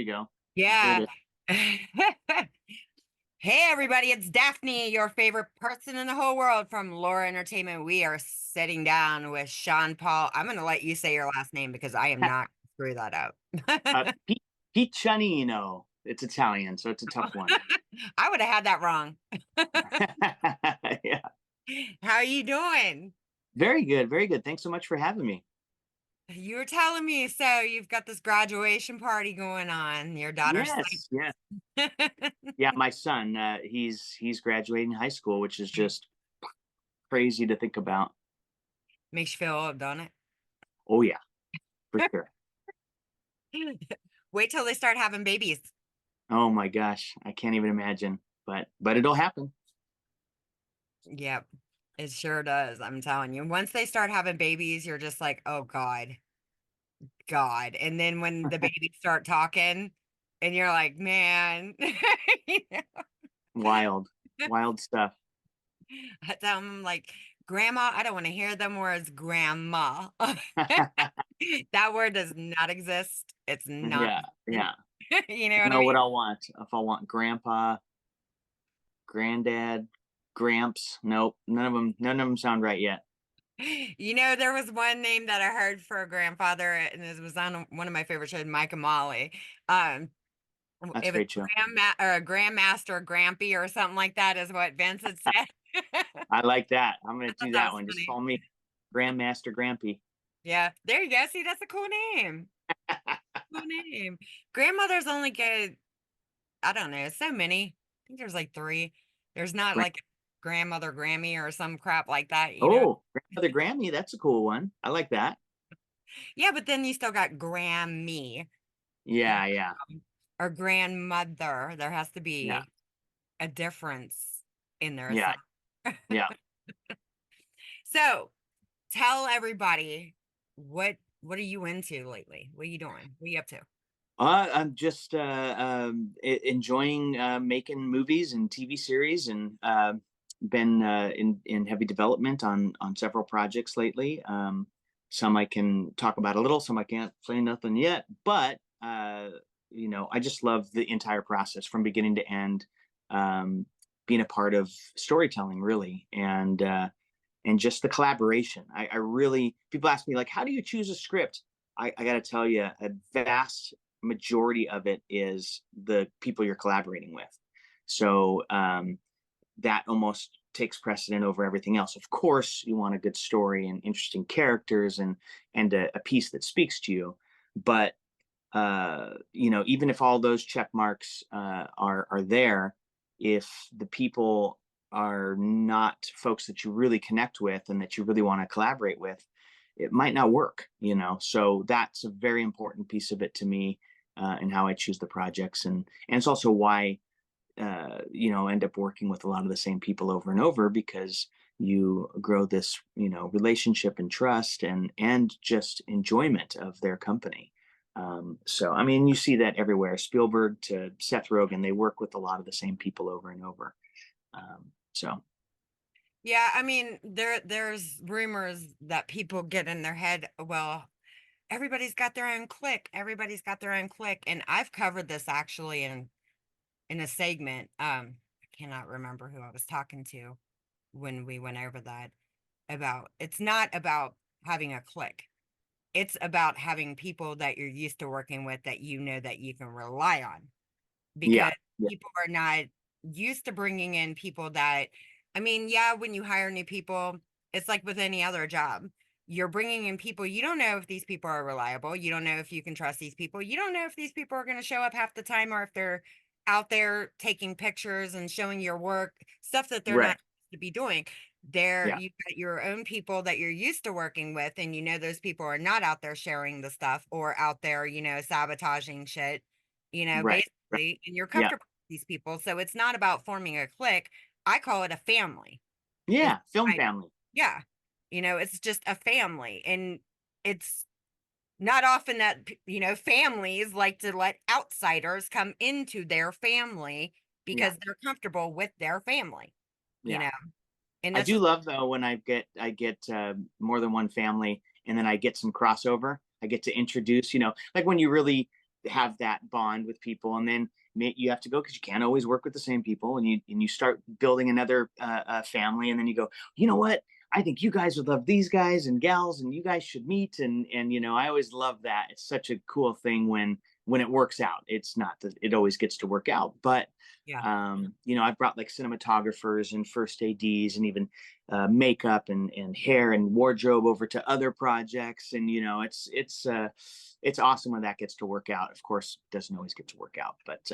you go. Did Yeah. it. Hey, everybody, it's Daphne, your favorite person in the whole world from Laura Entertainment. We are sitting down with Sean Paul. I'm going to let you say your last name because I am not going to screw that Uh, up. P- Piccinino. It's Italian, so it's a tough one. I would have had that wrong. Yeah. How are you doing? Very good. Very good. Thanks so much for having me. You were telling me, so you've got this graduation party going on. Your daughter's Yes. Yeah. like, Yeah. My son, he's graduating high school, which is just crazy to think about. makes you feel old, don't Oh yeah, for sure. it? Wait till they start having babies. Oh my gosh, I can't even imagine. But it'll happen. Yep. It sure does. I'm telling you. Once they start having babies, you're just like, oh God, God. And then when the babies start talking, and you're like, man, you know, Wild, wild stuff. I tell them like, grandma, I don't want to hear them words, grandma. That word does not exist. It's not, Yeah. Yeah. you know I don't what I know what mean? I'll want. If I want grandpa, granddad, gramps. Nope, none of them sound right yet. You know, there was one name that I heard for a grandfather, and it was on one of my favorite shows, Mike and Molly. Um, That's a It was great show. Grandmaster Grampy or something like that is what Vince had said. I I like that. I'm gonna thought do that that was one. Just funny. call me Grandmaster Grampy. Yeah, there you go. See, that's a cool name. Cool name. Grandmother's only good. I don't know. So many. I think there's like three. There's not Gra- like grandmother Grammy or some crap like that, you know? oh, Grandmother Grammy. That's a cool one. I like that. Yeah, but then you still got Grammy, you Yeah, yeah, know, or grandmother. There has to yeah, be a difference in there. So, yeah, yeah. so tell everybody what are you into lately? What are you doing? What are you up to? I'm just enjoying making movies and TV series, and been in heavy development on several projects lately. Some I can talk about a little, some I can't say nothing yet. But I just love the entire process from beginning to end. Um, Being a part of storytelling, really, and just the collaboration. I really, people ask me like, how do you choose a script? I got to tell you, a vast majority of it is the people you're collaborating with. So that almost takes precedent over everything else. Of course, you want a good story and interesting characters and a piece that speaks to you. But even if all those check marks are there, if the people are not folks that you really connect with and that you really want to collaborate with, it might not work. So that's a very important piece of it to me, and how I choose the projects, and it's also why end up working with a lot of the same people over and over, because you grow this relationship and trust and just enjoyment of their company. So I mean, you see that everywhere. Spielberg to Seth Rogen, they work with a lot of the same people over and over. So Yeah, I mean, there's rumors that people get in their head, well, everybody's got their own clique. Everybody's got their own clique. And I've covered this actually in a segment. I cannot remember who I was talking to when we went over that about it's not about having a clique. It's about having people that you're used to working with that you know that you can rely on, yeah, because yeah, people are not used to bringing in people that, I mean, yeah, when you hire new people, it's like with any other job. You're bringing in people, you don't know if these people are reliable. You don't know if you can trust these people. You don't know if these people are going to show up half the time or if they're out there taking pictures and showing your work, stuff that they're not right, supposed to be doing. There, yeah, you've got your own people that you're used to working with, and you know those people are not out there sharing the stuff or out there, sabotaging shit, right, right, basically, and you're yeah, comfortable with these people. So it's not about forming a clique. I call it a family. Is yeah. Film my family. Yeah. It's just a family. And it's not often that families like to let outsiders come into their family Yeah, because they're comfortable with their family, you yeah. know. And I that's do just love though when I get more than one family, and then I get some crossover. I get to introduce, like when you really have that bond with people, and then you have to go because you can't always work with the same people, and you start building another family, and then you go, you know what, I think you guys would love these guys and gals, and you guys should meet. And I always love that. It's such a cool thing when it works out. It's not that it always gets to work out, but Yeah. I've brought like cinematographers and first ADs and even makeup and hair and wardrobe over to other projects, and it's awesome when that gets to work out. Of course, it doesn't always get to work out, but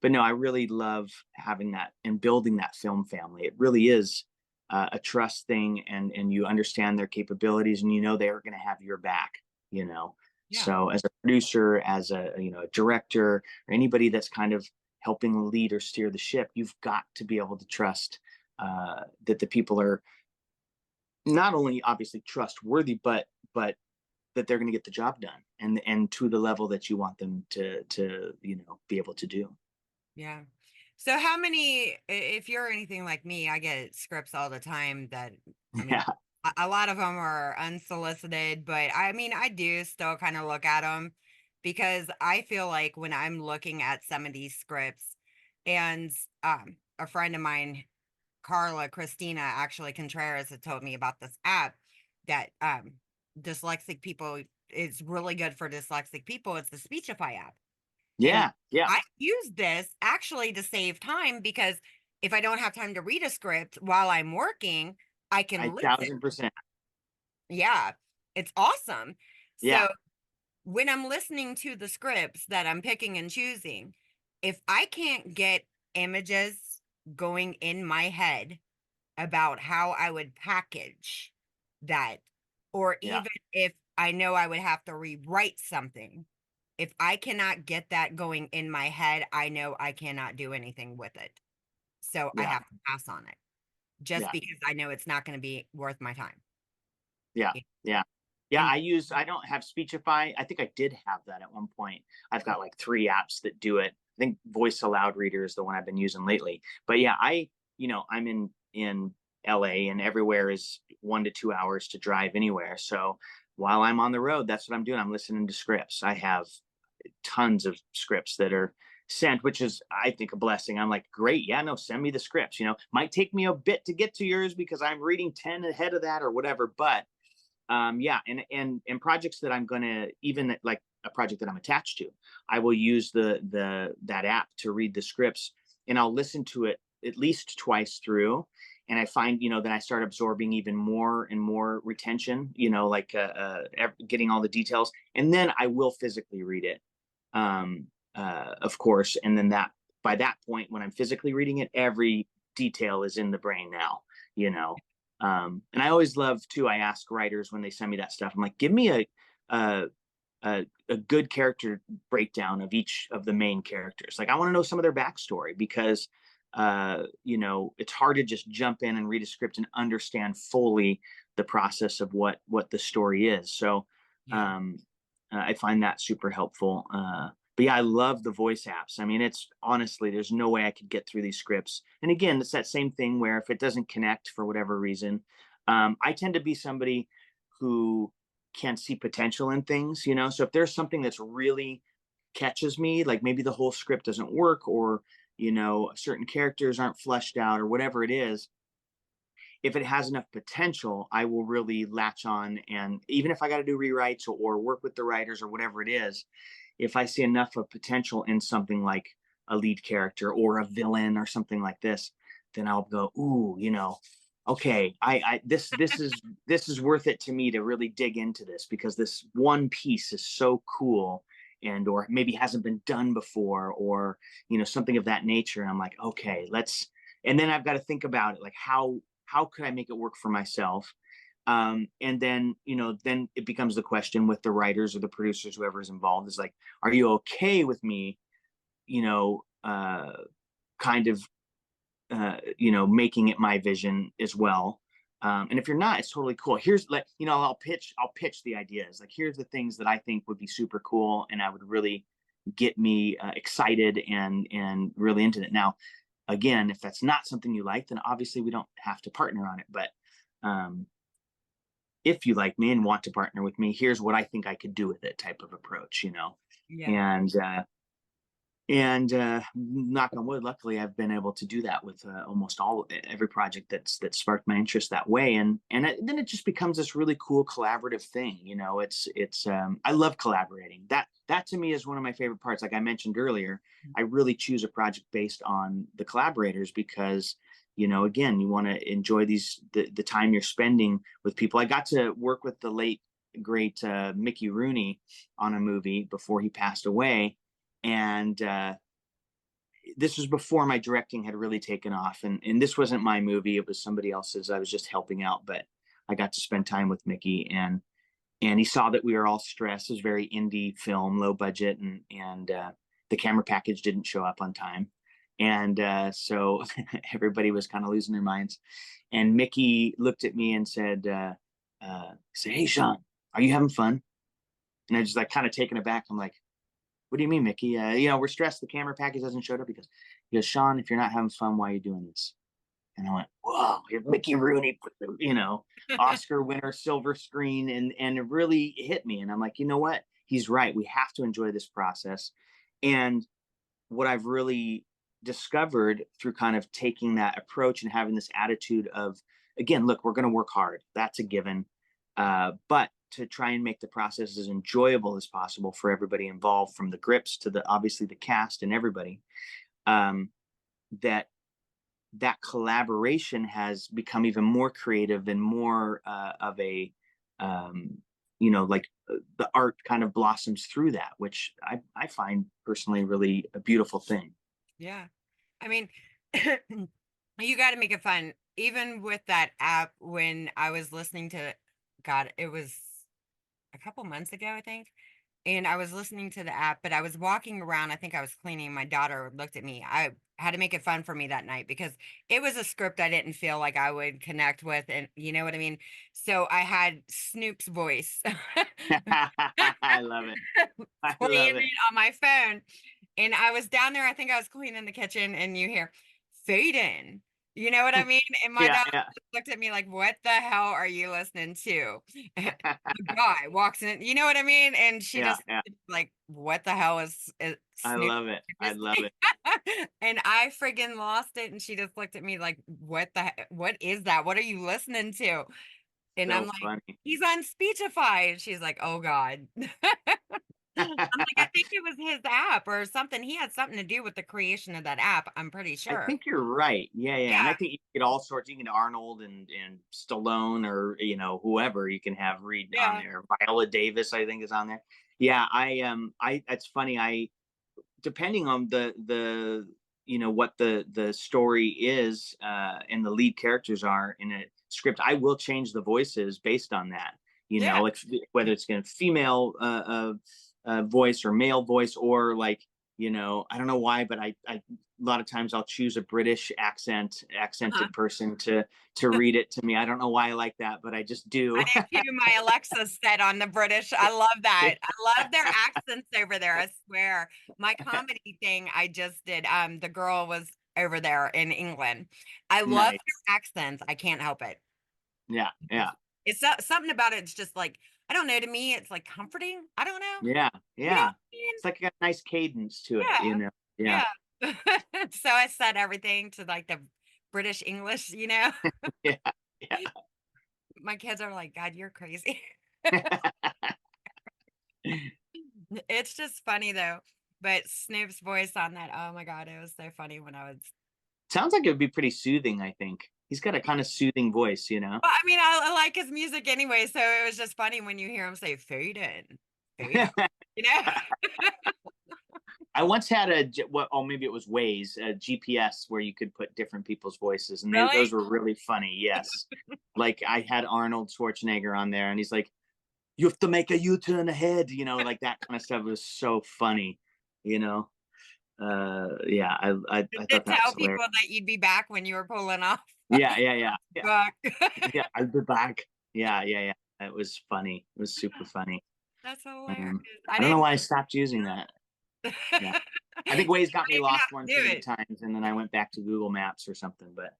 no, I really love having that and building that film family. It really is a trust thing, and you understand their capabilities, and they are going to have your back. You know, Yeah. so as a producer, as a director, or anybody that's kind of helping lead or steer the ship, you've got to be able to trust that the people are not only obviously trustworthy, but that they're going to get the job done, and to the level that you want them to be able to do. Yeah. So how many, if you're anything like me, I get scripts all the time that, I mean, Yeah, a lot of them are unsolicited, but I mean, I do still kind of look at them because I feel like when I'm looking at some of these scripts, and a friend of mine, Carla Christina, actually Contreras, had told me about this app that dyslexic people, it's really good for dyslexic people. It's the Speechify app. And yeah, yeah. I use this actually to save time because if I don't have time to read a script while I'm working, I I can listen. 1000%. Yeah, it's awesome. Yeah, So when I'm listening to the scripts that I'm picking and choosing, if I can't get images going in my head about how I would package that, or yeah, even if I know I would have to rewrite something, if I cannot get that going in my head, I know I cannot do anything with it. So I yeah, have to pass on it just yeah. because I know it's not going to be worth my time. Yeah, yeah. Yeah, And I don't have Speechify. I think I did have that at one point. I've got like 3 apps that do it. I think Voice Aloud Reader is the one I've been using lately. But yeah, I'm in LA, and everywhere is 1 to 2 hours to drive anywhere. So while I'm on the road, that's what I'm doing. I'm listening to scripts. I have tons of scripts that are sent, which is, I think, a blessing. I'm like, great, yeah, no, send me the scripts. Might take me a bit to get to yours because I'm reading 10 ahead of that or whatever, but yeah, and projects that I'm gonna, even like a project that I'm attached to, I will use that app to read the scripts, and I'll listen to it at least twice through, and I find that I start absorbing even more and more retention, like getting all the details, and then I will physically read it, of course, and then that by that point when I'm physically reading it, every detail is in the brain now, you know and I always love too. I ask writers when they send me that stuff. I'm like, give me a a good character breakdown of each of the main characters. Like, I want to know some of their backstory because it's hard to just jump in and read a script and understand fully the process of what the story is. So yeah, um, I find that super helpful. But yeah, I love the voice apps. I mean, it's honestly, there's no way I could get through these scripts. And again, it's that same thing where if it doesn't connect for whatever reason, I tend to be somebody who can see potential in things. So if there's something that's really catches me, like maybe the whole script doesn't work, or certain characters aren't fleshed out, or whatever it is, if it has enough potential, I will really latch on. And even if I got to do rewrites or work with the writers or whatever it is, if I see enough of potential in something like a lead character or a villain or something like this, then I'll go, ooh, okay, this is worth it to me to really dig into this because this one piece is so cool, and or maybe hasn't been done before, or something of that nature. And I'm like, okay, let's. And then I've got to think about it, like how could I make it work for myself? And then it becomes the question with the writers or the producers, whoever's involved, is like, are you okay with me, you know, uh, kind of, making it my vision as well? And if you're not, it's totally cool. Here's like, I'll pitch the ideas. Like, here's the things that I think would be super cool, and I would really get me excited and really into it. Now, again, if that's not something you like, then obviously we don't have to partner on it. But um, if you like me and want to partner with me, here's what I think I could do with it type of approach, Yeah. and knock on wood, luckily I've been able to do that with almost every project that sparked my interest that way, then it just becomes this really cool collaborative thing. It's I love collaborating. That to me is one of my favorite parts. Like I mentioned earlier, I really choose a project based on the collaborators because again, you want to enjoy the time you're spending with people. I got to work with the late great Mickey Rooney on a movie before he passed away, and this was before my directing had really taken off, and this wasn't my movie, it was somebody else's. I was just helping out, but I got to spend time with Mickey, and he saw that we were all stressed. It was very indie film, low budget, and the camera package didn't show up on time, and so everybody was kind of losing their minds, and Mickey looked at me and said, "Hey, Shaun, are you having fun?" And I just like kind of taken aback. I'm like, "What do you mean, Mickey? We're stressed. The camera package hasn't showed up." He goes, "Shaun, if you're not having fun, why are you doing this?" And I went, "Whoa, Mickey Rooney, Oscar winner, silver screen," and it really hit me. And I'm like, you know what? He's right. We have to enjoy this process. And what I've really discovered through kind of taking that approach and having this attitude of, again, look, we're going to work hard. That's a given. But to try and make the process as enjoyable as possible for everybody involved, from the grips to the obviously the cast and everybody, um, that that collaboration has become even more creative and more of a um, the art kind of blossoms through that, which I find personally really a beautiful thing. Yeah. I mean, you got to make it fun. Even with that app, when I was listening to, God, it was a couple months ago, I think. And I was listening to the app, but I was walking around. I think I was cleaning. My daughter looked at me. I had to make it fun for me that night because it was a script I didn't feel like I would connect with. And you know what I mean? So I had Snoop's voice I love it. I playing love it. it on my phone. And I was down there, I think I was cleaning the kitchen, and you hear fade in. You know what I mean? And my Yeah, daughter yeah, looked at me like, what the hell are you listening to? A guy walks in, you know what I mean? And she yeah, just yeah. like, what the hell is I Snoop? love it. I love it. And I friggin' lost it. And she just looked at me like, what is that? What are you listening to? And I'm So like, funny. he's on Speechify. And she's like, oh God. I'm like, I think it was his app or something. He had something to do with the creation of that app, I'm pretty I sure. think you're right. Yeah, yeah. And I Yeah. think you get all sorts. You can Arnold and Stallone, or whoever you can have read on Yeah. there. Viola Davis, I think, is on there. Yeah, I that's funny. I depending on the what the story is, and the lead characters are in a script, I will change the voices based on that. Yeah. Like whether it's going to female voice or male voice, or like I don't know why, but I a lot of times I'll choose a British Uh-huh. accented person to read it to me. I don't know why I like that, but I just I do. do too. My Alexa's set on the British. I love that. I love their accents over there. I swear. My comedy thing I just did, the girl was over there in England. I love Nice. their accents. I can't help it. Yeah, yeah. Something about it. It's just like, I don't know. To me, it's like comforting. I don't know. Yeah, You know yeah. what I mean? It's like a nice cadence to it, Yeah. Yeah. Yeah. So I set everything to like the British English, you know? Yeah, yeah. My kids are like, God, you're crazy. It's just funny though. But Snoop's voice on that, oh my God, it was so funny when I was. Sounds like it would be pretty soothing, I think. He's got a kind of soothing voice, you know? Well, I mean, I like his music anyway, so it was just funny when you hear him say fade in, you know? I once had oh, maybe it was Waze, a GPS where you could put different people's voices, and those Really? were really funny. Yes. Like I had Arnold Schwarzenegger on there, and he's like, "You have to make a U-turn ahead," like that kind of stuff was so funny, you know? Yeah, I To thought that was tell hilarious. people that you'd be back when you were pulling off. Yeah, yeah, yeah. Yeah. Back. Yeah, I'll be back. Yeah, yeah, yeah. It was funny. It was super funny. That's hilarious. I I don't know didn't why I stopped using that. you Yeah. I think Waze got don't me even lost have one to too do many it. times, and then I went back to Google Maps or something. But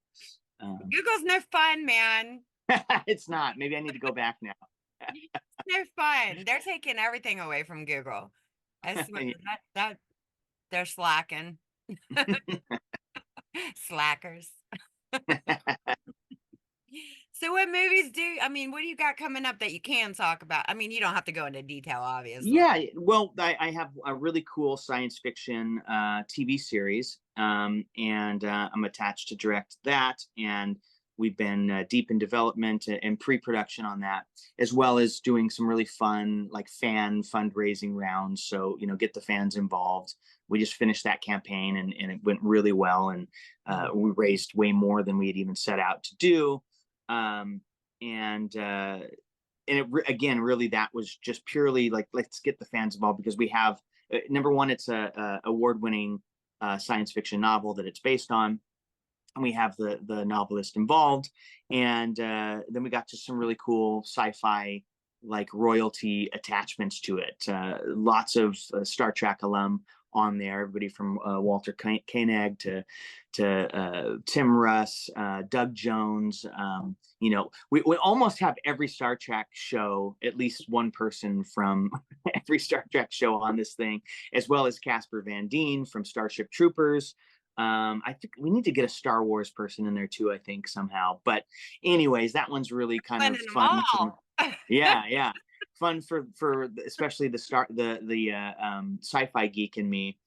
um, Google's no fun, man. It's not. Maybe I need to go back now. They're fun. They're taking everything away from Google. I swear that they're slacking. Slackers. So what movies do I mean, what do you got coming up that you can talk about? I mean, you don't have to go into detail, obviously. Yeah, well, I have a really cool science fiction TV series, and I'm attached to direct that. And we've been deep in development and pre-production on that, as well as doing some really fun, like fan fundraising rounds. So get the fans involved. We just finished that campaign, and it went really well, and Mhm. we raised way more than we had even set out to do. Um, and again, really, that was just purely like, let's get the fans involved, because we have number one, it's a award-winning science fiction novel that it's based on, and we have the novelist involved. And then we got to some really cool sci-fi, like, royalty attachments to it. Lots of Star Trek alum on there, everybody from Walter Koenig to Tim Russ, Doug Jones. We almost have every Star Trek show, at least one person from every Star Trek show on this thing, as well as Casper Van Dien from Starship Troopers. I think we need to get a Star Wars person in there too, I think, somehow. But anyways, that one's really kind of Winning them fun. all. Yeah, yeah, fun for especially the sci-fi geek in me.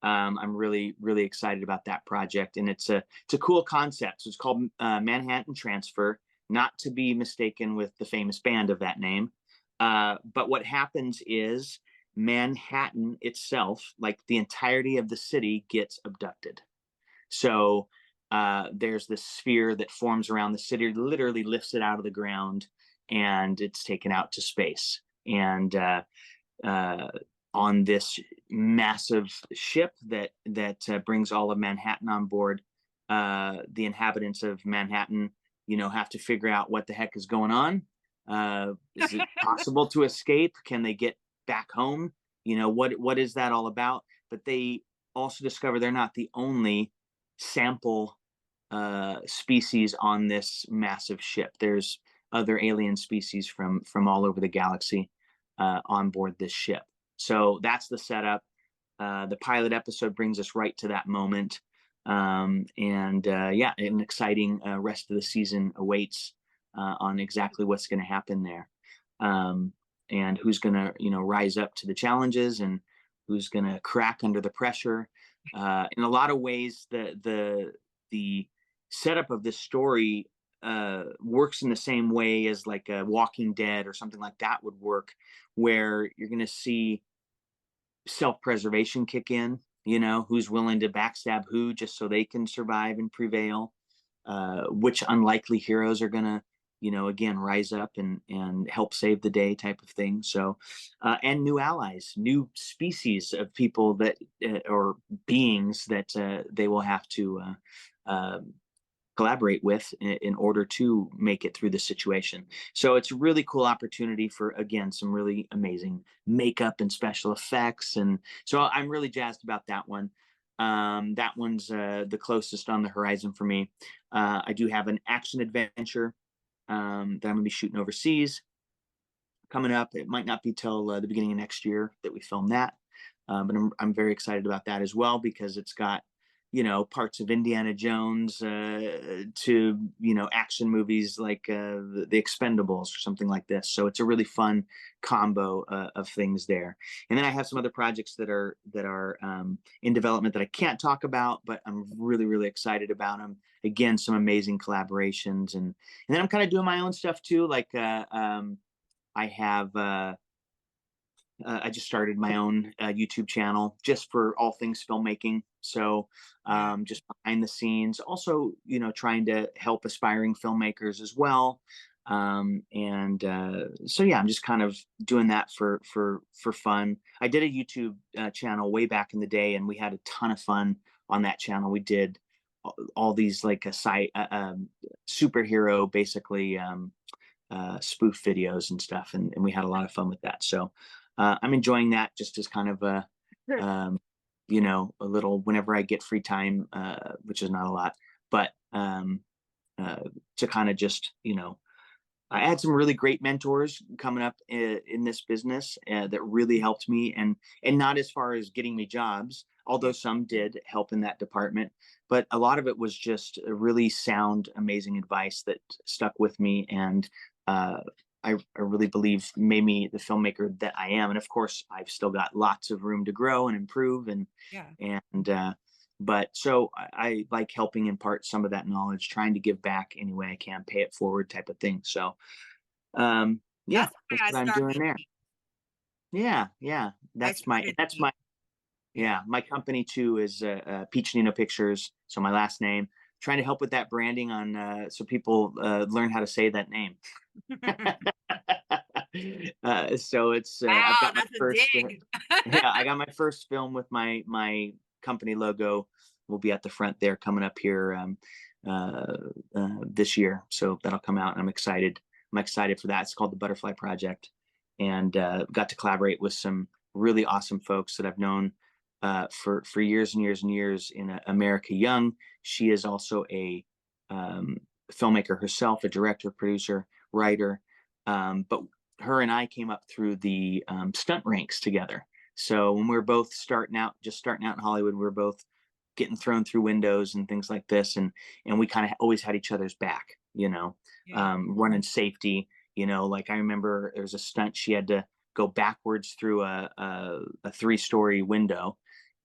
I'm really excited about that project, and it's a cool concept. So it's called Manhattan Transfer, not to be mistaken with the famous band of that name. But what happens is Manhattan itself, like the entirety of the city, gets abducted. So there's this sphere that forms around the city, literally lifts it out of the ground, and it's taken out to space. And uh, on this massive ship that brings all of Manhattan on board, the inhabitants of Manhattan, have to figure out what the heck is going on. Is it possible to escape? Can they get back home? What is that all about? But they also discover they're not the only sample species on this massive ship. There's other alien species from all over the galaxy on board this ship. So that's the setup. The pilot episode brings us right to that moment. And yeah, an exciting rest of the season awaits on exactly what's going to happen there. And who's going to, rise up to the challenges, and who's going to crack under the pressure. In a lot of ways, the setup of this story works in the same way as like a Walking Dead or something like that would work, where you're going to see self-preservation kick in. Who's willing to backstab who just so they can survive and prevail. Which unlikely heroes are going to, again, rise up and help save the day, type of thing. So and new allies, new species of people that or beings that they will have to collaborate with in order to make it through the situation. So it's a really cool opportunity for, again, some really amazing makeup and special effects. And so I'm really jazzed about that one. That one's the closest on the horizon for me. I do have an action adventure that I'm going to be shooting overseas coming up. It might not be till the beginning of next year that we film that. But I'm very excited about that as well, because it's got, parts of Indiana Jones to, action movies like the Expendables or something like this. So it's a really fun combo of things there. And then I have some other projects that are in development that I can't talk about, but I'm really excited about them. Again, some amazing collaborations, and then I'm kind of doing my own stuff too. Like I have I just started my own YouTube channel just for all things filmmaking. So Yeah. just behind the scenes, also, trying to help aspiring filmmakers as well. And so yeah, I'm just kind of doing that for fun. I did a YouTube channel way back in the day, and we had a ton of fun on that channel. We did all these like a site superhero, basically, spoof videos and stuff, and we had a lot of fun with that. So I'm enjoying that, just as kind of um, a little whenever I get free time, which is not a lot, but to kind of just I had some really great mentors coming up in this business that really helped me, and not as far as getting me jobs, Yeah, although some did help in that department. But a lot of it was just a really sound, amazing advice that stuck with me, and uh, I really believe made me the filmmaker that I am. And of course, I've still got lots of room to grow and improve, yeah, and but so I like helping impart some of that knowledge, trying to give back any way I can, pay it forward type of thing. So yeah, that's that's why I what I'm doing started. there. Yeah, yeah. I That's my started that's the my yeah. yeah, my company too is Piccinino Pictures, so my last name. Trying to help with that branding on so people learn how to say that name. So it's I've Wow, got my that's a first dig. yeah, I got my first film with my company logo. Will be at the front there coming up here this year, so that'll come out. And I'm excited. I'm excited for that. It's called the Butterfly Project, and got to collaborate with some really awesome folks that I've known for years and years and years in America Young. She is also a um, filmmaker herself, a director, producer, writer. But her and I came up through the stunt ranks together. So when we were both just starting out in Hollywood, we were both getting thrown through windows and things like this, and we kind of always had each other's back, Yeah, running safety. Like I remember there was a stunt she had to go backwards through a 3-story window,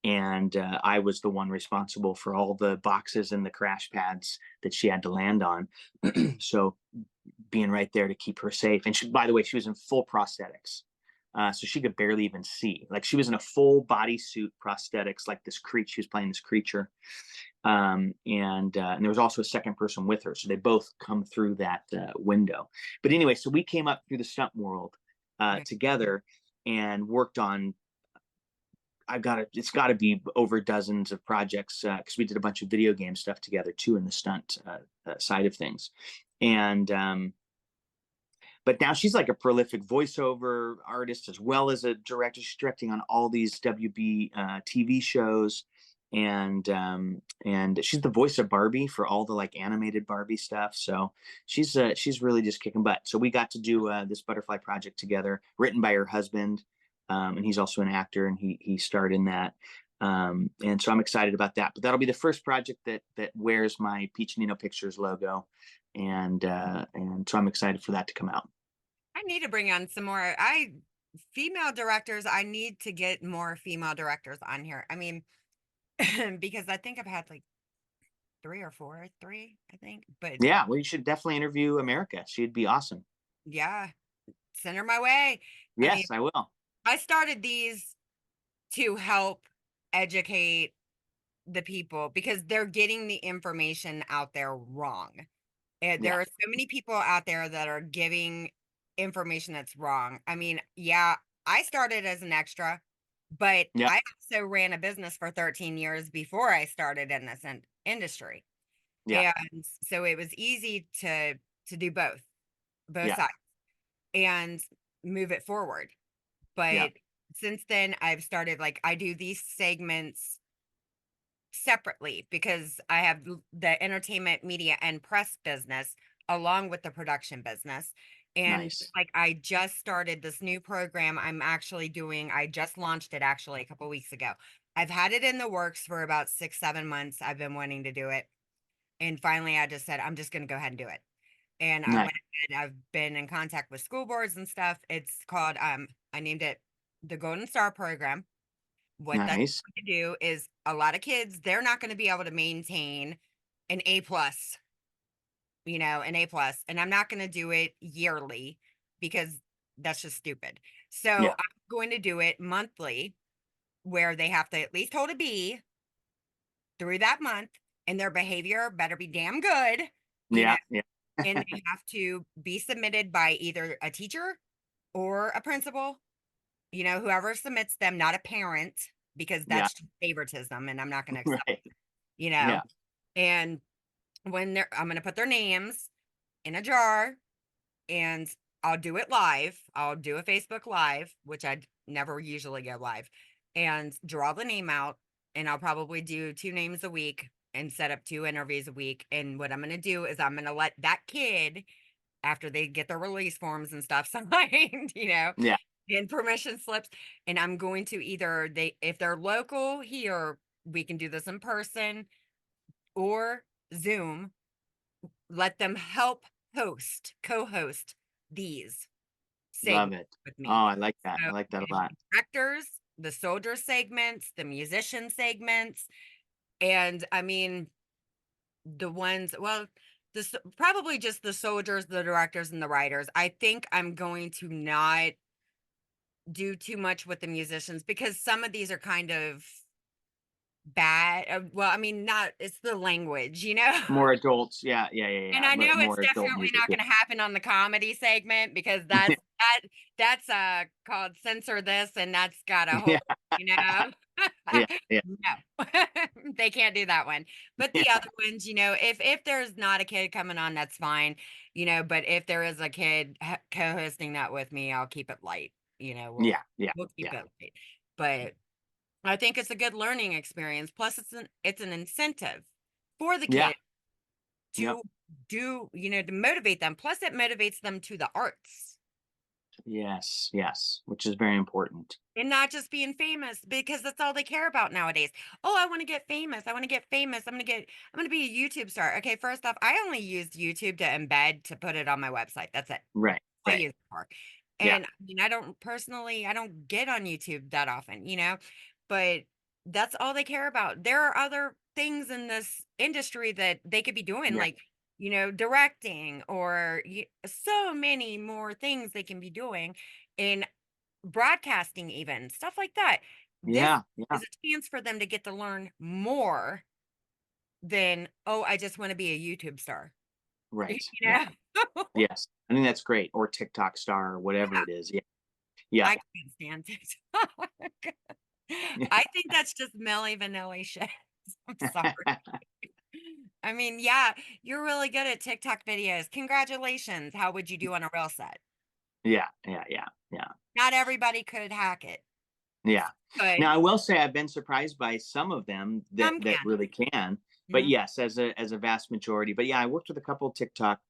and I was the one responsible for all the boxes and the crash pads that she had to land on. So being right there to keep her safe. And she, by the way, she was in full prosthetics. So she could barely even see. Like she was in a full bodysuit prosthetics, like this creature. She was playing this creature, and there was also a second person with her. So they both come through that window. But anyway, so we came up through the stunt world yeah, together and worked on. It's got to be over dozens of projects because we did a bunch of video game stuff together too in the stunt side of things, and but now she's like a prolific voiceover artist as well as a director. She's directing on all these WB TV shows, and she's the voice of Barbie for all the like animated Barbie stuff. So she's really just kicking butt. So we got to do this Butterfly project together, written by her husband, and he's also an actor, and he starred in that. And so I'm excited about that. But that'll be the first project that wears my Piccinino Pictures logo, and so I'm excited for that to come out. I need to bring on some more. Female directors. I need to get more female directors on here. I mean, because I think I've had like three or four, three, I think. But Yeah, well, you should definitely interview America. She'd be awesome. yeah, send her my way. I mean, Yes, I will. I started these to help educate the people because they're getting the information out there wrong. And Yeah, there are so many people out there that are giving information that's wrong. I mean, yeah, I started as an extra, but yeah, I also ran a business for 13 years before I started in this industry. yeah, And so it was easy to do both yeah, sides and move it forward. yeah. But since then I've started like I do these segments separately because I have the entertainment, media, and press business along with the production business. And Nice, like I just started this new program I'm actually doing. I just launched it actually a couple weeks ago. I've had it in the works for about 6, 7 months. I've been wanting to do it. And finally I just said, I'm just going to go ahead and do it. And I nice, went ahead, I've been in contact with school boards and stuff. It's called, I named it the Golden Star Program. What that's nice. going to do is a lot of kids, they're not going to be able to maintain an A plus, an A plus, and I'm not going to do it yearly because that's just stupid. So Yeah, I'm going to do it monthly where they have to at least hold a B through that month and their behavior better be damn good, you know, yeah, yeah, and they have to be submitted by either a teacher or a principal, whoever submits them, not a parent, because yeah. that's favoritism and I'm not going to accept, Right. you know. Yeah, And I'm going to put their names in a jar and I'll do it live. I'll do a Facebook live, which I never usually go live, and draw the name out. And I'll probably do 2 names a week and set up 2 interviews a week. And what I'm going to do is I'm going to let that kid after they get their release forms and stuff signed, Yeah. and permission slips. And I'm going to either if they're local here, we can do this in person or Zoom. Let them help co-host these Love segments it. with Oh, me. I like that. I So like that a the lot. directors, the soldier segments, the musician segments, and I mean the ones, well, this probably just the soldiers, the directors, and the writers. I think I'm going to not do too much with the musicians because some of these are kind of bad. Well, I mean, not, it's the language, More adults. Yeah, yeah, yeah, And yeah. I know it's More adult definitely music. not Yeah. gonna happen on the comedy segment because that's called censor this, and that's got a whole, Yeah. you know? Yeah. Yeah. No. They can't do that one. But Yeah. the other ones, if there's not a kid coming on, that's fine, but if there is a kid co-hosting that with me, I'll keep it light, we'll Yeah. Yeah. we'll keep Yeah. it light. But I think it's a good learning experience. Plus it's an incentive for the Yeah. kid Yep. to to motivate them. Plus, it motivates them to the arts Yes. Yes. Which is very important. and not just being famous because that's all they care about nowadays. Oh, I want to get famous. I want to get famous. I'm going to be a YouTube star. Okay, first off, I only used YouTube to embed to put it on my website. That's it. Right. I Right. use it for. Yeah. And I mean, I don't get on YouTube that often, but that's all they care about. There are other things in this industry that they could be doing, Yeah. like, directing or so many more things they can be doing in broadcasting, even stuff like that. This Yeah. Yeah. is a chance for them to get to learn more than, oh, I just want to be a YouTube star, you Right. Yeah. know? Yes. I think that's great. Or TikTok star or whatever it is. Yeah. Yeah. I can't stand TikTok. I think that's just Milli Vanilli shit. I'm sorry. I mean, yeah, you're really good at TikTok videos. Congratulations. How would you do on a real set? Yeah. Yeah. Yeah. Yeah. Not everybody could hack it. Yeah. Now Good. I will say I've been surprised by some of them that Some that can. really can. But Mhm. yes, as a vast majority. But yeah, I worked with a couple of TikTok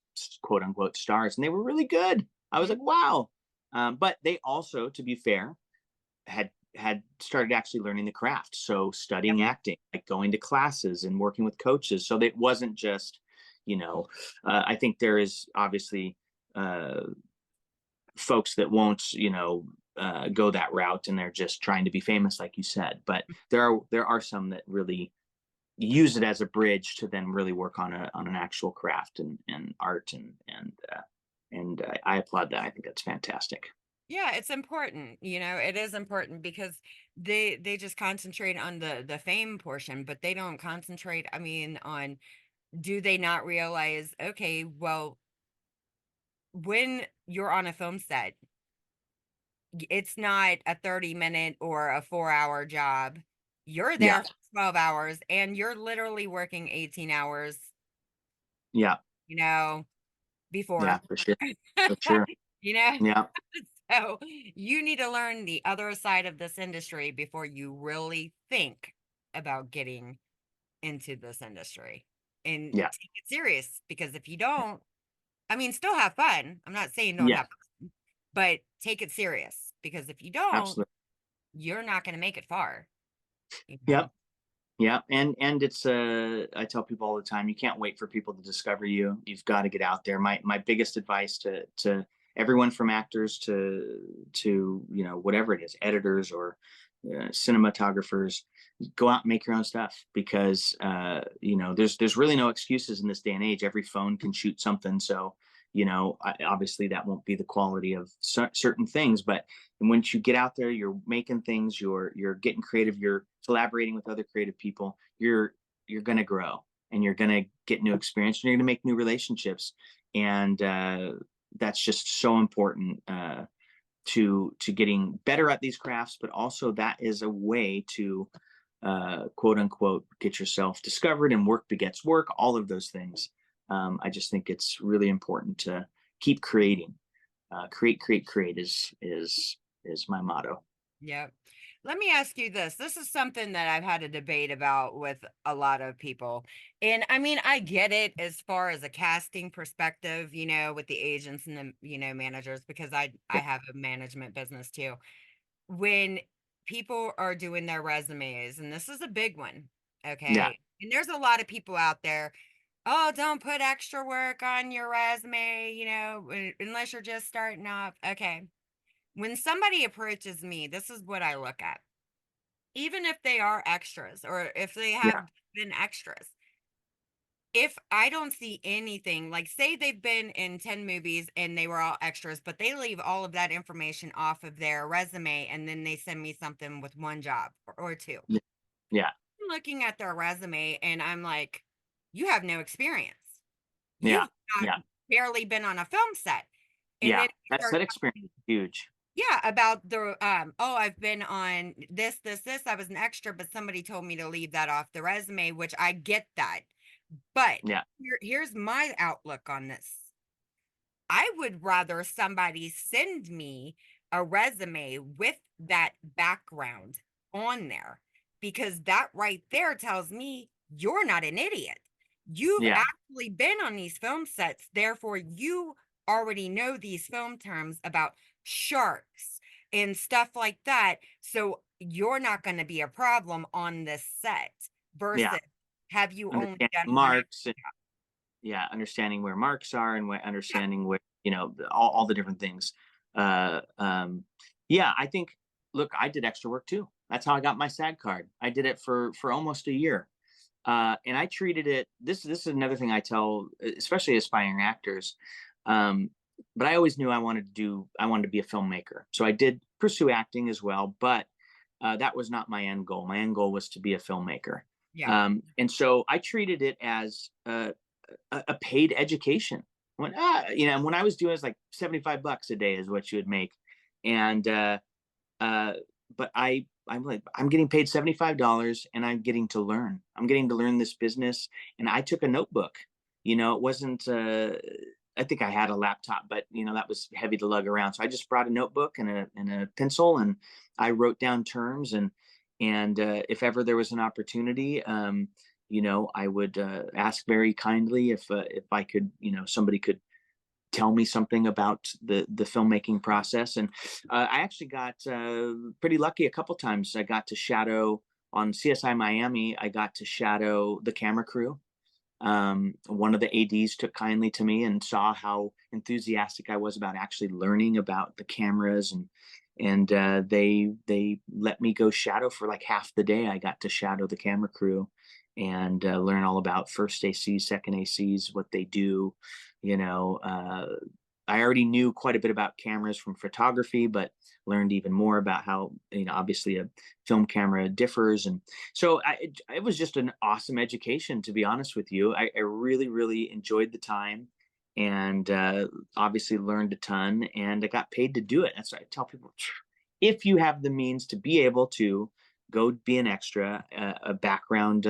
quote unquote stars, and they were really good. I was Mhm. like, wow. But they also, to be fair, had started actually learning the craft. So Yep. studying acting, like going to classes and working with coaches. So that it wasn't just, you know, I think there is obviously uh, folks that won't, go that route and they're just trying to be famous, like you said. But there are some that really use it as a bridge to then really work on an actual craft and art and I applaud that. I think that's fantastic. Yeah, it's important. It is important because they just concentrate on the fame portion, but they don't concentrate, I mean, on, do they not realize, okay, well, when you're on a film set, it's not a 30-minute or a 4-hour job. You're Yeah, there for 12 hours and you're literally working 18 hours, yeah, you know, yeah, before. for sure, for sure. You know? Yeah, So you need to learn the other side of this industry before you really think about getting into this industry and yeah, take it serious. Because if you don't, I mean, still have fun. I'm not saying don't yeah, have fun, but take it serious because if you don't, absolutely. you're not going to make it far, you know? Yep. Yeah, and it's I tell people all the time, you can't wait for people to discover you. You've got to get out there. My biggest advice to everyone from actors to whatever it is, editors or cinematographers, go out and make your own stuff because there's really no excuses in this day and age. Every phone can shoot something, so obviously that won't be the quality of certain things, but once you get out there, you're making things, you're getting creative, you're collaborating with other creative people, you're going to grow and you're going to get new experience and you're going to make new relationships, and that's just so important to getting better at these crafts, but also that is a way to quote unquote get yourself discovered, and work begets work, all of those things. I just think it's really important to keep creating. Create is my motto. Yep. Let me ask you this. This is something that I've had a debate about with a lot of people. And I mean, I get it as far as a casting perspective, with the agents and the, managers, because I Yeah, have a management business too. When people are doing their resumes, and this is a big one, yeah, okay? And there's a lot of people out there, oh, don't put extra work on your resume, unless you're just starting off. Okay. When somebody approaches me, this is what I look at. Even if they are extras or if they yeah, have been extras, if I don't see anything, like say they've been in 10 movies and they were all extras, but they leave all of that information off of their resume and then they send me something with one job or two. yeah, yeah, I'm looking at their resume and I'm like, you have no experience. yeah, You've not yeah, barely been on a film set. And yeah. then you That start set experience talking. is huge. Yeah, about the oh, I've been on this. I was an extra, but somebody told me to leave that off the resume, which I get that. But Yeah, here's my outlook on this. I would rather somebody send me a resume with that background on there because that right there tells me you're not an idiot. You've yeah, actually been on these film sets, therefore, you already know these film terms about sharks and stuff like that. So you're not going to be a problem on this set yeah. versus have you only Understand done one? marks, and yeah, understanding where marks are, and understanding where, all the different things. Uh, um, yeah, I think. Look, I did extra work too. That's how I got my SAG card. I did it for almost a year, and I treated it. This is another thing I tell, especially aspiring actors. Um, but I always knew I wanted to be a filmmaker, so I did pursue acting as well. But that was not my end goal. My end goal was to be a filmmaker. Yeah. And so I treated it as a paid education. When I was doing it, was like $75 a day is what you would make, and uh, but I'm like, I'm getting paid $75 and I'm getting to learn. I'm getting to learn this business, and I took a notebook. It wasn't. I think I had a laptop, but that was heavy to lug around. So I just brought a notebook and a pencil, and I wrote down terms, and if ever there was an opportunity, I would ask very kindly if I could, somebody could tell me something about the filmmaking process. And I actually got pretty lucky a couple times. I got to shadow on CSI Miami. I got to shadow the camera crew. One of the ads took kindly to me and saw how enthusiastic I was about actually learning about the cameras, and they let me go shadow for like half the day. I got to shadow the camera crew and learn all about first ACs, second ACs, what they do. you know uh, I already knew quite a bit about cameras from photography, but learned even more about how, obviously a film camera differs. And so it was just an awesome education, to be honest with you. I really, really enjoyed the time, and obviously learned a ton, and I got paid to do it. That's what I tell people. If you have the means to be able to go be an extra, a background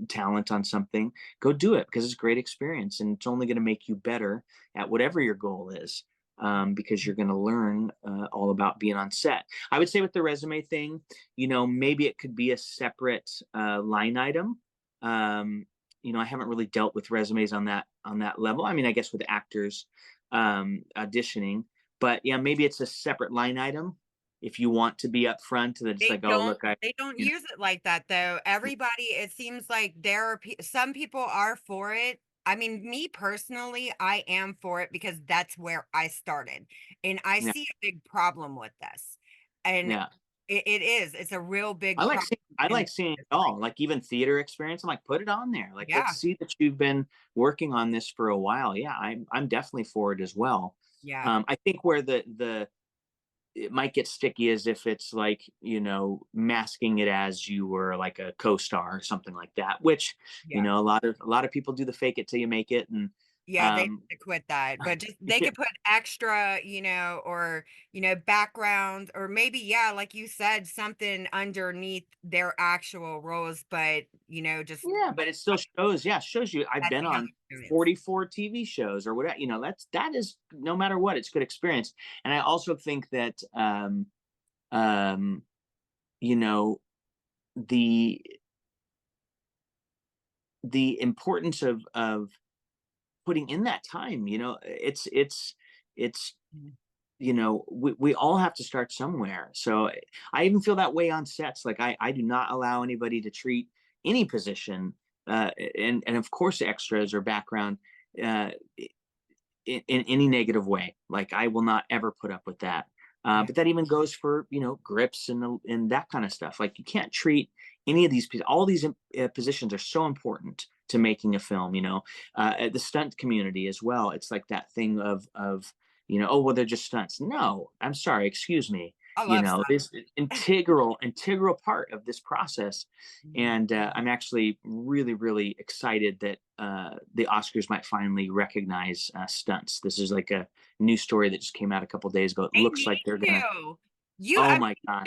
talent on something, go do it, because it's a great experience, and it's only going to make you better at whatever your goal is, because you're going to learn all about being on set. I would say with the resume thing, maybe it could be a separate line item. Um, I haven't really dealt with resumes on that level. I mean, I guess with actors auditioning, but yeah, maybe it's a separate line item if you want to be upfront, that it's They like, oh, don't look, I, they don't you know, use it like that though. Everybody, it seems like there are some people are for it. I mean, me personally, I am for it because that's where I started. And I yeah, see a big problem with this. And yeah. it is. It's a real I big like problem seeing I in the like seeing it industry. all, like even theater experience. I'm like, put it on there. Like, let's Yeah. see that you've been working on this for a while. Yeah, I'm definitely for it as well. Yeah. I think where the it might get sticky is if it's like, masking it as you were like a co-star or something like that, which, Yeah. a lot of people do the fake it till you make it. And Yeah, they need um to quit that, but just they yeah, could put extra, or, background or maybe, yeah, like you said, something underneath their actual roles, but, just yeah, but it still shows, yeah, shows you I've that been you have on experience. 44 TV shows or whatever. That is, no matter what, it's good experience. And I also think that um, you know, the importance of putting in that time, it's Mhm. we all have to start somewhere. So I even feel that way on sets. Like I do not allow anybody to treat any position, and of course extras or background, uh, in any negative way. Like I will not ever put up with that. Yeah. But that even goes for grips and that kind of stuff. Like you can't treat any of these all these positions are so important to making a film. The stunt community as well. It's like that thing of oh well they're just stunts. No, I'm sorry, excuse me. I love This stuff. integral part of this process. Mhm. And I'm actually really, really excited that the Oscars might finally recognize stunts. This is like a new story that just came out a couple days ago. It They looks need like they're gonna. to. Oh I my mean, gosh!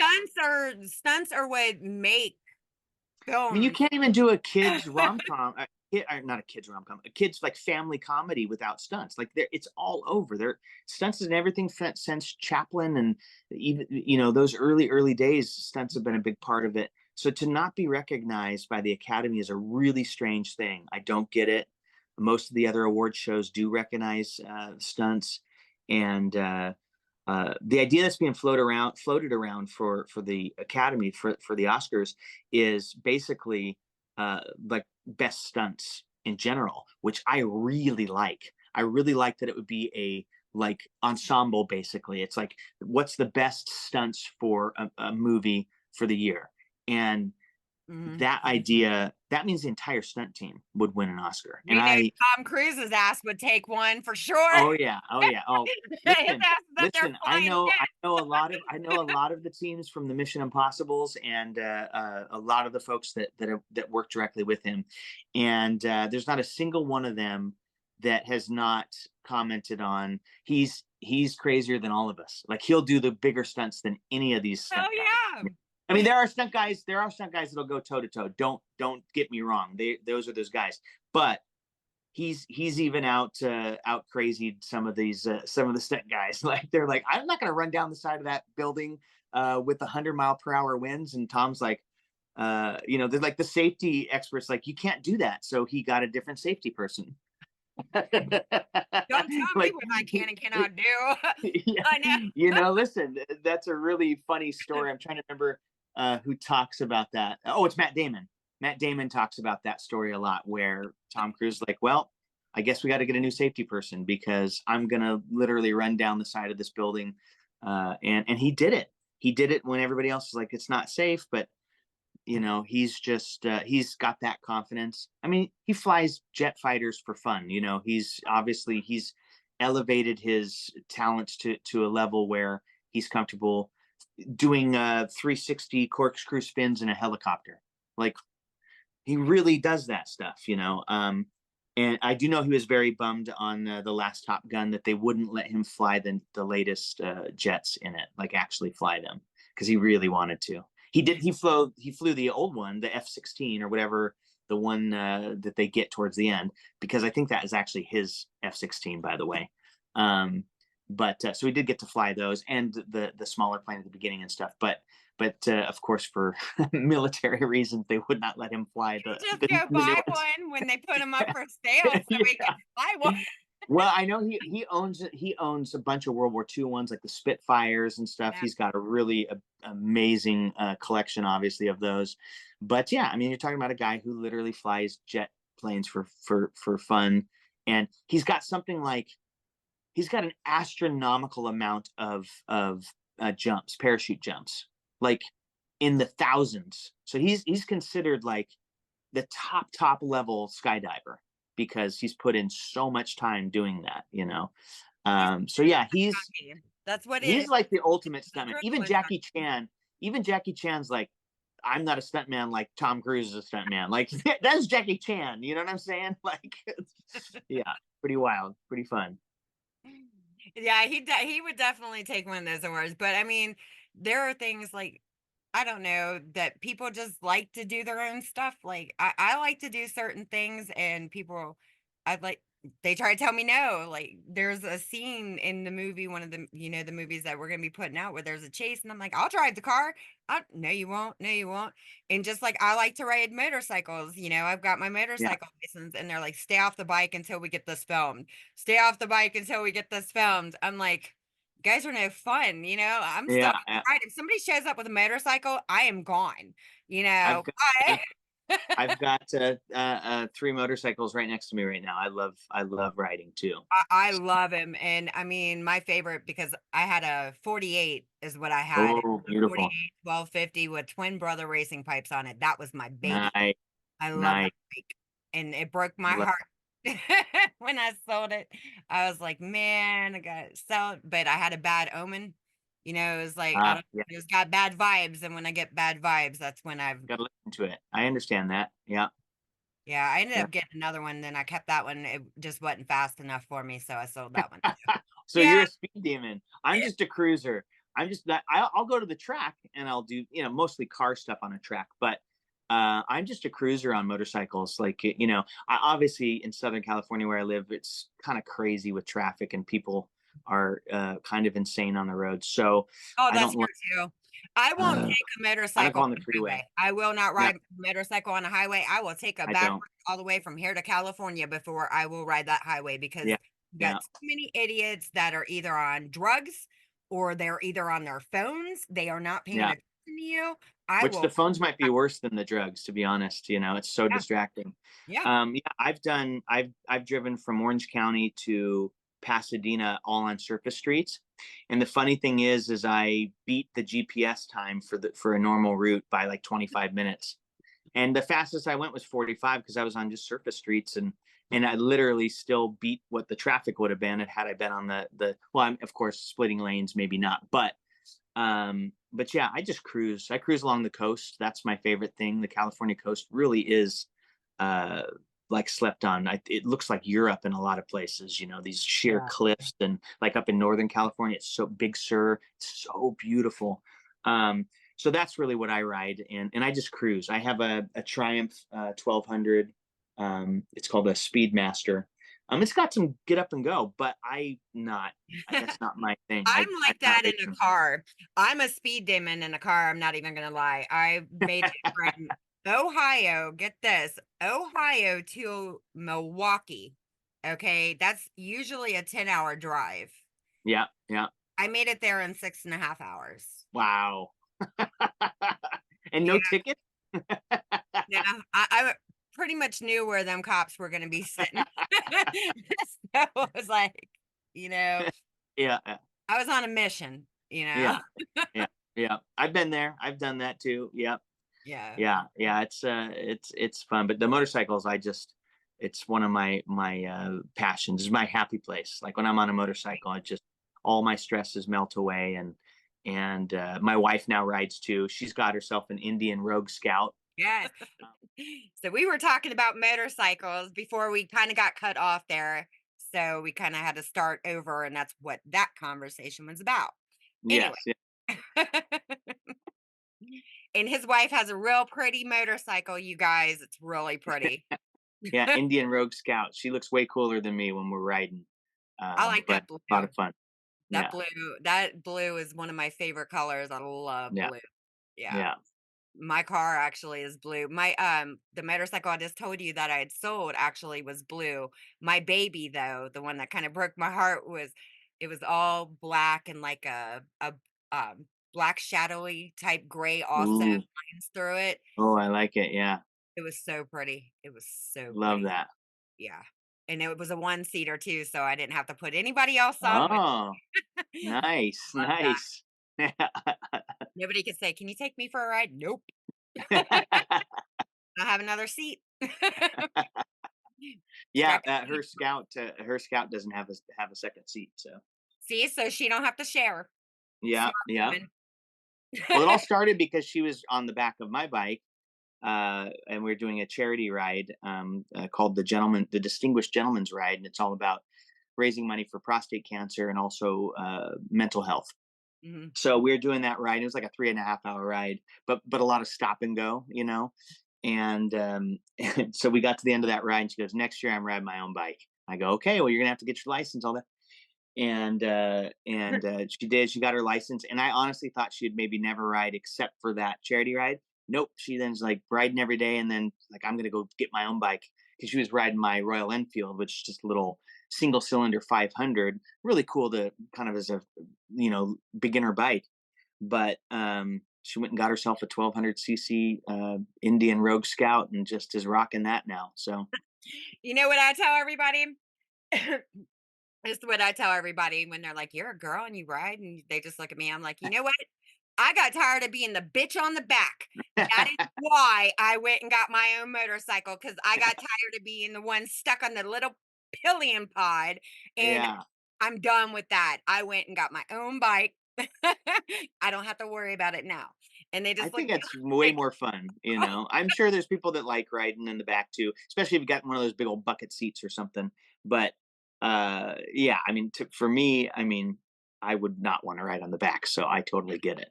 stunts are what make I mean, you films. can't even do a kids rom com. Not a kids rom com. A kids like family comedy without stunts. Like it's all over. There stunts and everything since Chaplin and even those early days. Stunts have been a big part of it. So to not be recognized by the Academy is a really strange thing. I don't get it. Most of the other award shows do recognize stunts, and the idea that's being floated around for the Academy for the Oscars is basically like best stunts in general, which I really like. I really like that it would be a like ensemble. Basically, it's like what's the best stunts for a movie for the year, and Mhm. that idea that means the entire stunt team would win an Oscar. And We know I Tom Cruise's ass would take one for sure. Oh yeah, oh yeah. Oh, His listen, ass is up there listen. I flying know, I jet. know a lot of, the teams from the Mission Impossible's, and a lot of the folks that work directly with him, and there's not a single one of them that has not commented on he's crazier than all of us. Like he'll do the bigger stunts than any of these Oh, stunt guys. yeah. I mean, there are stunt guys. There are stunt guys that'll go toe to toe. Don't get me wrong. Those are those guys, but he's even out crazied some of the stunt guys. Like they're like, I'm not going to run down the side of that building with 100-mile-per-hour winds. And Tom's like, they're like the safety experts, like you can't do that. So he got a different safety person. Don't tell me Like, what I can and cannot do. yeah, I know. listen, that's a really funny story. I'm trying to remember who talks about that. Oh, it's Matt Damon. Matt Damon talks about that story a lot, where Tom Cruise is like, well, I guess we got to get a new safety person because I'm gonna literally run down the side of this building, and he did it. He did it when everybody else was like, it's not safe, but he's just he's got that confidence. I mean, he flies jet fighters for fun. He's elevated his talents to a level where he's comfortable doing 360 corkscrew spins in a helicopter. Like he really does that stuff. And I do know he was very bummed on the last Top Gun that they wouldn't let him fly the latest jets in it, like actually fly them, because he really wanted to. He did. He flew the old one, the F-16 or whatever, the one that they get towards the end, because I think that is actually his F-16, by the way. Um, but so he did get to fly those and the smaller plane at the beginning and stuff. But of course, for military reasons, they would not let him fly He'll the just the, go the new buy ones. one when they put him up for sale so he can Yeah. buy one. Well, I know he owns a bunch of World War II ones, like the Spitfires and stuff. Yeah. He's got a really amazing collection, obviously, of those. But yeah, I mean, you're talking about a guy who literally flies jet planes for fun, and he's got an astronomical amount of jumps, parachute jumps, like in the thousands. So he's considered like the top level skydiver because he's put in so much time doing that. He's So yeah, junkie. That's what it he's is. like the ultimate stuntman. Adrenaline junkie. Even Jackie Chan's like, I'm not a stuntman like Tom Cruise is a stuntman. Like that's Jackie Chan. You know what I'm saying? Like, yeah, pretty wild, pretty fun. Yeah, he would definitely take one of those awards. But I mean, there are things like I don't know that people just like to do their own stuff. Like I like to do certain things, and people, I'd like. they try to tell me no. Like there's a scene in the movie, one of the the movies that we're gonna be putting out where there's a chase, and I'm like, I'll drive the car. No, you won't. No, you won't. And just like I like to ride motorcycles, I've got my Yeah, motorcycle license, and they're like, stay off the bike until we get this filmed. Stay off the bike until we get this filmed. I'm like, you guys are no fun. I'm still yeah. gonna ride. If somebody shows up with a motorcycle, I am gone. I've got uh, I I've got 3 motorcycles right next to me right now. I love riding too. I love him, and I mean, my favorite because I had a 48 is what I had. It Oh, was a beautiful. 48 1250 with twin brother racing pipes on it. That was my baby. Nice, I love that nice. bike, and it broke my Love, heart when I sold it. I was like, "Man, I gotta sell it," but I had a bad omen. It was like, I don't yeah, it has got bad vibes, and when I get bad vibes, that's when I've gotta listen to it. I understand that. Yeah, yeah, I ended yeah. up getting another one, then I kept that one. It just wasn't fast enough for me, so I sold that one too. So you're Yeah. a speed demon. I'm just a cruiser. I'm just that I'll go to the track and I'll do, mostly car stuff on a track, but I'm just a cruiser on motorcycles. Like, obviously in Southern California where I live, it's kind of crazy with traffic and people are kind of insane on the road. So Oh, I that's don't here like, too. I won't uh, take a I don't go motorcycle on the on a freeway. highway. I will not No, ride a motorcycle on a highway. I will take a I back don't. road all the way from here to California before I will ride that highway because Yeah, you got yeah, too many idiots that are either on drugs or they're either on their phones. They are not paying yeah. attention to you. I Which the will, phones might be worse than the drugs, to be honest. It's so yeah, distracting. yeah. Yeah, I've driven from Orange County to Pasadena all on surface streets. And the funny thing is I beat the GPS time for a normal route by like 25 minutes. And the fastest I went was 45 because I was on just surface streets, and I literally still beat what the traffic would have been had I been on the well, I'm of course splitting lanes, maybe not, but yeah, I just cruise. I cruise along the coast. That's my favorite thing. The California coast really is uh like slept on. It looks like Europe in a lot of places, these sheer Yeah. cliffs, and like up in Northern California, it's so Big Sur, it's so beautiful. So that's really what I ride, and I just cruise. I have a Triumph 1200. It's called a Speedmaster. It's got some get up and go, but that's not my thing. I'm I'm like not that in a racing. car. I'm a speed demon in a car. I'm not even gonna lie. I made it from Ohio, get this, Ohio to Milwaukee. Okay, that's usually a 10-hour drive. Yeah, yeah. I made it there in 6.5 hours. Wow. And Yeah, no ticket? yeah. I pretty much knew where them cops were gonna be sitting. So I was like, you know, Yeah, I was on a mission, yeah, yeah, yeah. I've been there. I've done that too. Yep. Yeah. Yeah, yeah. It's fun. But the motorcycles, it's one of my passions. It's my happy place. Like when I'm on a motorcycle, it just all my stresses melt away, and my wife now rides too. She's got herself an Indian Rogue Scout. Yes. So we were talking about motorcycles before we kind of got cut off there. So we kind of had to start over, and that's what that conversation was about. Anyway, Yes, yeah, and his wife has a real pretty motorcycle, you guys. It's really pretty. yeah. Indian Rogue Scout. She looks way cooler than me when we're riding. I like But that blue. a lot of fun. That Yeah, blue, that blue is one of my favorite colors. I love yeah, blue. Yeah. yeah. My car actually is blue. The motorcycle I just told you that I had sold actually was blue. My baby though, the one that kind of broke my heart it was all black and like a black shadowy type gray also Ooh, lines through it. oh, I like it. Yeah, It was so pretty. It was so love pretty. that. Yeah. And it was a one seater too, so I didn't have to put anybody else on with Oh, nice, love that. nice. Nobody could say, "Can you take me for a ride?" Nope. I have another seat. Yeah, Strap it in. her Scout doesn't have a second seat, so See, so she don't have to share. yeah, Smart yeah. woman. Well, it all started because she was on the back of my bike, and we are doing a charity ride called the Distinguished Gentleman's Ride, and it's all about raising money for prostate cancer and also mental health. Mhm. So we were doing that ride. It was like a 3.5 hour ride, but a lot of stop and go. And so we got to the end of that ride, and she goes, "Next year, I'm riding my own bike." I go, okay, well, you're gonna have to get your license, all that. And she did. She got her license, and I honestly thought she'd maybe never ride except for that charity ride. Nope, she then's like riding every day, and then like I'm gonna go get my own bike because she was riding my Royal Enfield, which is just a little single cylinder 500, really cool to kind of as a beginner bike. But she went and got herself a 1200 cc Indian Rogue Scout, and just is rocking that now. So You know what I tell everybody? This is what I tell everybody when they're like, "You're a girl and you ride," and they just look at me. I'm like, you know what? I got tired of being the bitch on the back. That is why I went and got my own motorcycle because I got tired of being the one stuck on the little pillion pod, and yeah, I'm done with that. I went and got my own bike. I don't have to worry about it now. And they I just look think at me it's way like, more fun, you know? I'm sure there's people that like riding in the back too, especially if you got one of those big old bucket seats or something. But yeah, I mean, for me, I mean, I would not want to ride on the back, so I totally get it.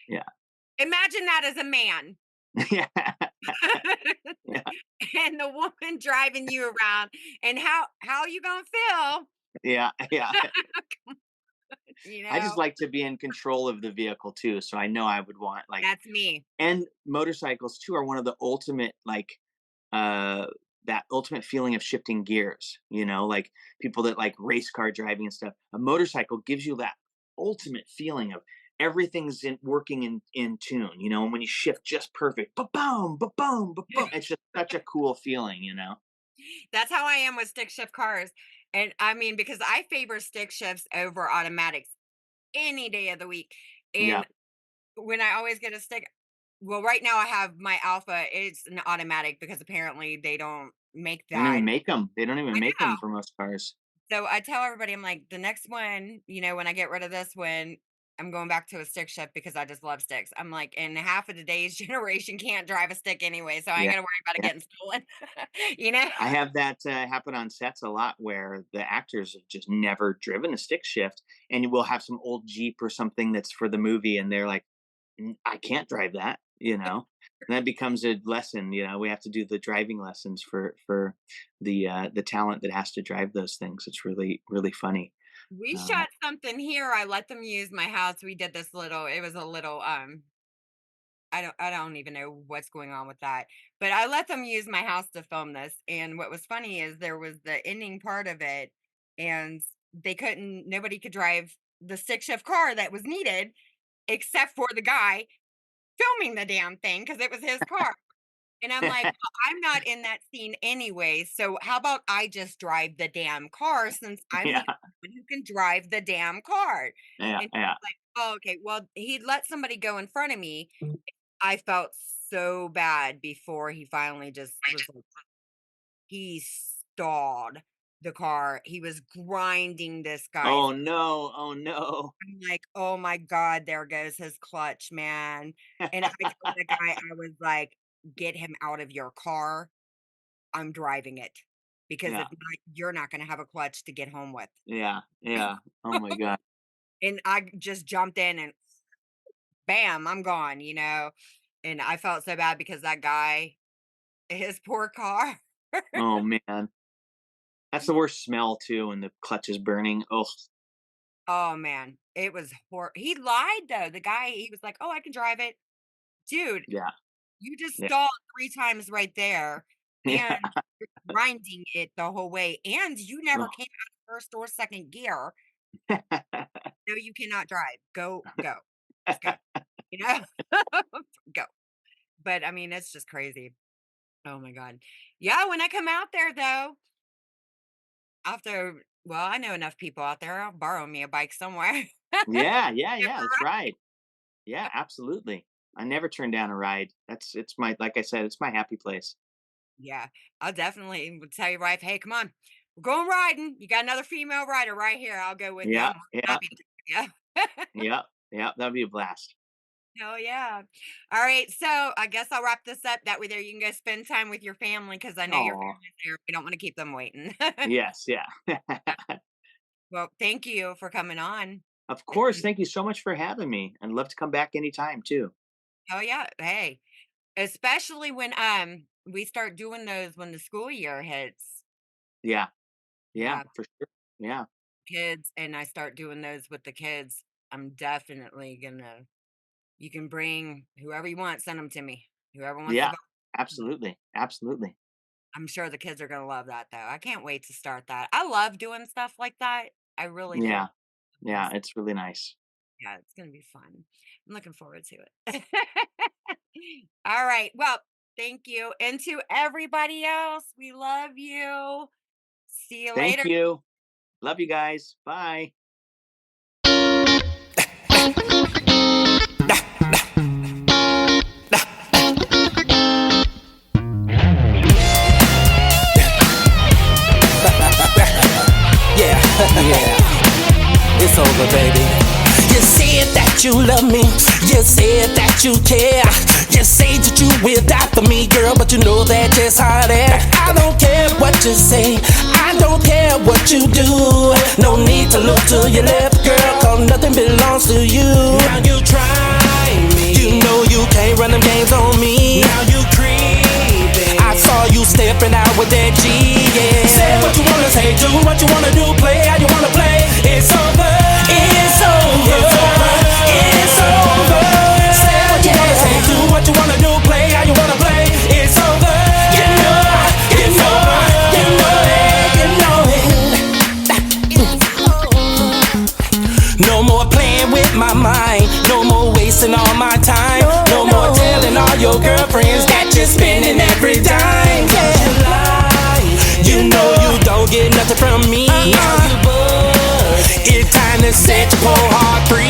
Yeah. imagine that as a man. Yeah. Yeah. And the woman driving you around, and how you gonna feel, Yeah. Yeah. you I just know? like to be in control of the vehicle too, so I know I would want like, That's me. and motorcycles too are one of the ultimate like uh that ultimate feeling of shifting gears, like people that like race car driving and stuff. A motorcycle gives you that ultimate feeling of everything's working in tune, and when you shift just perfect, ba boom, ba boom, ba boom, it's just such a cool feeling. That's how I am with stick shift cars, and I mean, because I favor stick shifts over automatics any day of the week, Yeah, and when I always get a stick, well, right now I have my Alpha, it's an automatic because apparently they don't make they don't that. even make them. They don't even I make know. them for most cars. So I tell everybody, I'm like, the next one, when I get rid of this one, I'm going back to a stick shift because I just love sticks. I'm like, and half of today's generation can't drive a stick anyway, so I ain't Yeah. gonna worry about it Yeah. getting stolen. you know? I have that happen on sets a lot where the actors have just never driven a stick shift, and you will have some old Jeep or something that's for the movie, and they're like, I can't drive that. And that becomes a lesson. We have to do the driving lessons for the talent that has to drive those things. It's really really funny. We Um, shot something here. I let them use my house. We did this little, it was a little I don't even know what's going on with that. But I let them use my house to film this. And what was funny is there was the ending part of it, and nobody could drive the stick shift car that was needed except for the guy filming the damn thing because it was his car. And I'm like, well, I'm not in that scene anyway. So how about I just drive the damn car since I'm the yeah, only one who can drive the damn car? yeah, And yeah, he's like, oh, okay. Well, he let somebody go in front of me. I felt so bad before he finally just was like, he stalled the car. He was grinding this guy's. oh no, oh no. I'm like, oh my God, there goes his clutch, man. And I told the guy, I was like, get him out of your car. I'm driving it. Because Yeah, if not, you're not going to have a clutch to get home with. yeah, yeah, oh my god. And I just jumped in and bam, I'm gone. And I felt so bad because that guy, his poor car. Oh man, that's the worst smell too when the clutch is burning. Oh Oh, man, it was he lied though. The guy, he was like, "Oh, I can drive it." Dude, yeah, you just yeah, stalled 3 times right there, yeah. and you're grinding it the whole way, and you never Oh. came out of first or second gear. No, you cannot drive. Go, go. Just go, you know? Go. But, I mean, it's just crazy. Oh my god. Yeah, when I come out there though, I know enough people out there, I'll borrow me a bike somewhere. Yeah, yeah, Give yeah, her a let's ride. ride. Yeah, it's I never turn down a ride. It's my like I said, it's my happy place. Yeah, I'll definitely would tell your wife, "Hey, come on. We're going riding. You got another female rider right here. I'll go with you. Yeah, I'm yeah, happy to take you." yeah, yeah, that'd be a blast. Oh, yeah. All right, so I guess I'll wrap this up. That way there you can go spend time with your family because I know your Oh, family's there. We don't wanna keep them waiting. yes, yeah. Well, thank you for coming on. Of course, thank you so much for having me. I'd love to come back anytime too. Oh, yeah. Hey, especially when, we start doing those when the school year hits. Yeah. Yeah, Yeah, for sure. Yeah. kids, and I start doing those with the kids, I'm definitely gonna you can bring whoever you want, send them to me. Whoever wants to Yeah. go. Absolutely. Absolutely. I'm sure the kids are gonna love that, though. I can't wait to start that. I love doing stuff like that. I really do. Yeah. Yeah. Things It's really nice. Yeah, it's gonna be fun. I'm looking forward to it. All right. Well, thank you. And to everybody else, we love you. See you Thank later. you. Love you guys. Bye. Yeah, yeah, it's over, baby. You said that you love me, you said that you care, you say that you will die for me, girl, but you know that just how that. I don't care what you say, I don't care what you do. No need to look to your left, girl, cause nothing belongs to you. Now you try me, you know you can't run them games on me. Now you creeping, I saw you stepping out with that G, yeah. Say what you wanna say, do what you wanna do, play how you wanna play. It's over, it's over, it's over. Say what you wanna say, do what you wanna do, play how you wanna play. It's over, you know, you know, you know it, you know it. No more playing with my mind, no more wasting all my time, no more telling all your girlfriends that you're spending every dime. You know you don't get nothing from me. It's time to set your whole heart free.